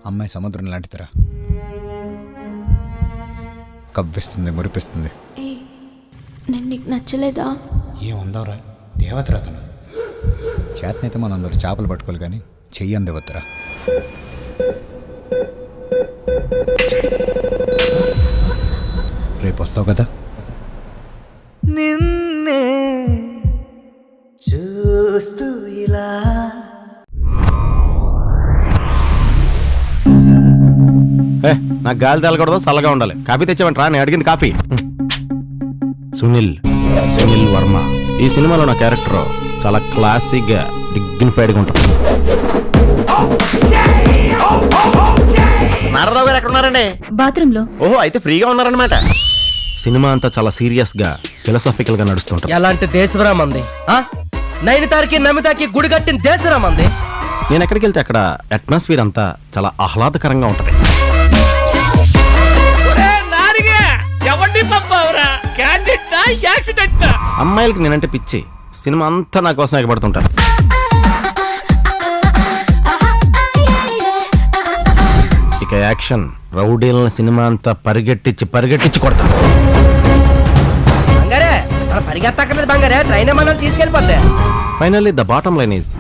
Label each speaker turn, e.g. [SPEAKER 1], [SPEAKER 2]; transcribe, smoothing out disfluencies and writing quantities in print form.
[SPEAKER 1] అమ్మాయి సముద్రం లాంటిదిరా. కవ్విస్తుంది, మురిపిస్తుంది.
[SPEAKER 2] ఏ నేను నీకు నచ్చలేదా?
[SPEAKER 3] ఏముందవరా దేవతరా తను.
[SPEAKER 1] చేతనైతే మనం అందరూ చేపలు పట్టుకోవాలి కానీ చెయ్యి అందివద్దురా. రేపు వస్తావు కదా?
[SPEAKER 4] నిన్నే చూస్తూ ఇలా
[SPEAKER 5] నాకు గాలి తేలకూడదు, చల్లగా ఉండాలి. కాఫీ తెచ్చావంట రా, నేను అడిగింది కాఫీ. సునీల్ వర్మ ఈ సినిమాలో నా క్యారెక్టర్ చాలా క్లాసిక్గా డిగ్నిఫైడ్గా ఉంటుంది. నారదావు గారు ఎక్కడ ఉన్నారండి?
[SPEAKER 2] బాత్రూంలో.
[SPEAKER 5] ఓహో, అయితే ఫ్రీగా ఉన్నారనమాట. సినిమా అంతా చాలా సీరియస్గా ఫిలసాఫికల్గా నడుస్తుంటాం.
[SPEAKER 4] ఎలాంటి దేశవరా మంది? నైనితారికి నమితాకి గుడి కట్టిన దేశవరా మంది.
[SPEAKER 5] నేను ఎక్కడికి వెళ్తే అక్కడ అట్మాస్ఫియర్ అంతా చాలా ఆహ్లాదకరంగా ఉంటుంది. అమ్మాయిలకి నేనంటే పిచ్చి. సినిమా అంతా నా కోసం ఎగబడుతుంటారు. ఇక యాక్షన్ రౌడీలను సినిమా అంతా పరిగెట్టించి కొడతాను.
[SPEAKER 4] బంగారే పరిగెత్తక్కర్లేదు బంగారే, ట్రైన్ మనం తీసుకెళ్ళిపోతే.
[SPEAKER 5] Finally the bottom line is